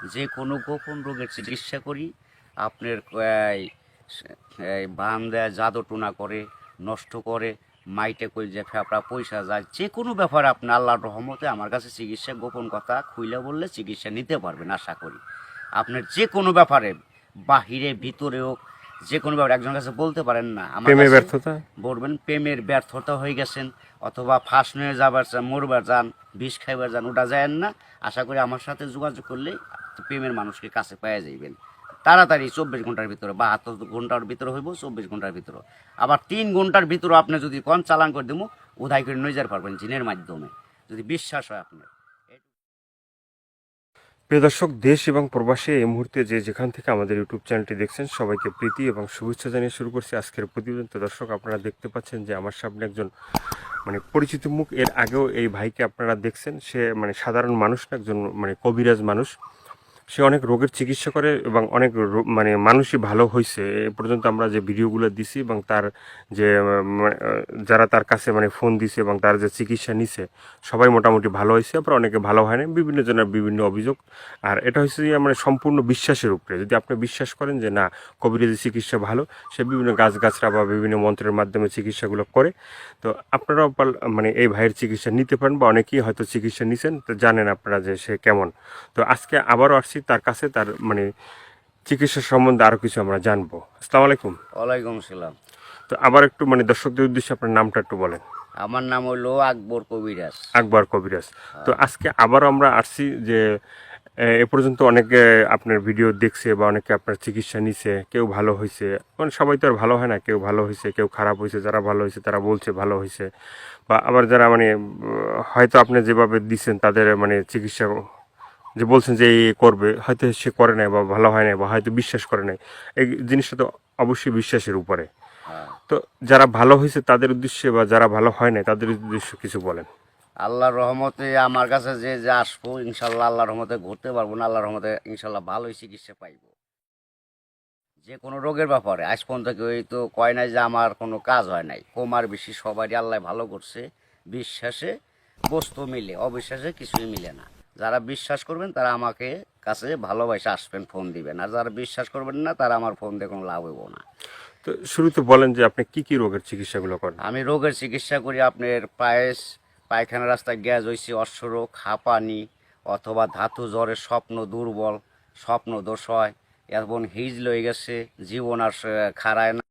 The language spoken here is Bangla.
যে কোনো গোপন রোগের চিকিৎসা করি। আপনার বান দেয়, জাদু টোনা করে, নষ্ট করে, মাইটে কই যে ফেফড়া পয়সা যায়, যে কোনো ব্যাপারে আপনি আল্লাহর রহমতে আমার কাছে চিকিৎসা গোপন কথা খুইলে বললে চিকিৎসা নিতে পারবেন আশা করি। আপনার যে কোনো ব্যাপারে, বাহিরে ভিতরে হোক, যে কোনো ব্যাপারে একজনের কাছে বলতে পারেন না, আমার প্রেমে কাছে ব্যর্থতা। বলবেন প্রেমের ব্যর্থতা হয়ে গেছেন, অথবা ফাঁস নিয়ে যাবার চান, মরবার যান, বিষ খাইবার যান, ওটা যায়েন না। আশা করি আমার সাথে যোগাযোগ করলে প্রেমের মানুষকে কাছে পেয়ে যাইবেন তাড়াতাড়ি। 24 ঘন্টার ভিতরে, 72 ঘন্টার ভিতরে হইব, 24 ঘন্টার ভিতরে। আবার 3 ঘন্টার ভিতরে আপনি যদি কোন চালান করে দেবো, উধাই করে নিয়ে যেতে পারবেন জিনের মাধ্যমে, যদি বিশ্বাস হয় আপনার। প্রিয় দর্শক, দেশ এবং প্রবাসে এই মুহূর্তে যে যেখান থেকে আমাদের ইউটিউব চ্যানেলটি দেখছেন, সবাইকে প্রীতি এবং শুভেচ্ছা জানিয়ে শুরু করছি আজকের প্রতিবেদন। তো দর্শক, আপনারা দেখতে পাচ্ছেন যে আমার সামনে একজন পরিচিত মুখ। এর আগেও এই ভাইকে আপনারা দেখছেন। সে সাধারণ মানুষ না, একজন কবিরাজ মানুষ। সে অনেক রোগের চিকিৎসা করে এবং অনেক মানুষই ভালো হয়েছে এ পর্যন্ত আমরা যে ভিডিওগুলো দিছি, এবং তার যে যারা তার কাছে ফোন দিছে এবং তার যে চিকিৎসা নিছে, সবাই মোটামুটি ভালো হয়েছে। আবার অনেকে ভালো হয় না, বিভিন্ন জনের বিভিন্ন অভিযোগ। আর এটা হচ্ছে যে সম্পূর্ণ বিশ্বাসের উপরে। যদি আপনি বিশ্বাস করেন যে না, কবিরাজি চিকিৎসা ভালো, সে বিভিন্ন গাছগাছরা বা বিভিন্ন মন্ত্রের মাধ্যমে চিকিৎসাগুলো করে, তো আপনারাও এই ভাইয়ের চিকিৎসা নিতে পারেন, বা অনেকেই হয়তো চিকিৎসা নিছেন, তো জানেন আপনারা যে সে কেমন। তো আজকে আবারও আসছি তার কাছে, তার চিকিৎসা সম্বন্ধে আরও কিছু আমরা জানবো। আসসালামু আলাইকুম। ওয়ালাইকুম আসসালাম। তো আবার একটু দর্শকদের উদ্দেশ্যে আপনার নামটা একটু বলেন। আমার নাম হলো আকবর কবিরাজ। আকবর কবিরাজ। তো আজকে আবারও আমরা আসছি যে এ পর্যন্ত অনেকে আপনার ভিডিও দেখছে বা অনেকে আপনার চিকিৎসা নিছে, কেউ ভালো হয়েছে। সবাই তো আর ভালো হয় না, কেউ ভালো হয়েছে, কেউ খারাপ হয়েছে। যারা ভালো হয়েছে তারা বলছে ভালো হয়েছে, বা আবার যারা হয়তো আপনি যেভাবে দিচ্ছেন তাদের চিকিৎসা যে বলছেন যে এই করবে, হয়তো সে করে নাই বা ভালো হয় নাই বা হয়তো বিশ্বাস করে নাই। এই জিনিসটা তো অবশ্যই বিশ্বাসের উপরে। হ্যাঁ। তো যারা ভালো হয়েছে তাদের উদ্দেশ্যে, বা যারা ভালো হয় নাই তাদের উদ্দেশ্যে কিছু বলেন। আল্লাহর রহমতে আমার কাছে যে যে আসবো, ইনশাল্লাহ আল্লাহর রহমতে ঘুরতে পারবো না, আল্লাহর রহমতে ইনশাল্লাহ ভালোই চিকিৎসা পাইবো। যে কোনো রোগের ব্যাপারে আজ পর্যন্ত কেউ তো কয় নাই যে আমার কোনো কাজ হয় নাই। কমার বেশি সবারই আল্লাহ ভালো করছে। বিশ্বাসে বস্তু মিলে, অবিশ্বাসে কিছুই মিলে না। যারা বিশ্বাস করবেন তারা আমাকে কাছে ভালোবাসে আসবেন, ফোন দিবেন। আর যারা বিশ্বাস করবেন না, তারা আমার ফোন দিয়ে কোনো লাভ হইব না। তো শুরুতে বলেন যে আপনি কি কি রোগের চিকিৎসাগুলো করেন। আমি রোগের চিকিৎসা করি আপনার পায়খানা রাস্তায় গ্যাস হয়েছে, অশ্বরোগ, হাঁপানি, অথবা ধাতু জ্বরের স্বপ্ন দুর্বল, স্বপ্ন দোষ হয়, এবং হিজ লয়ে গেছে, জীবন আর খাড়ায় না।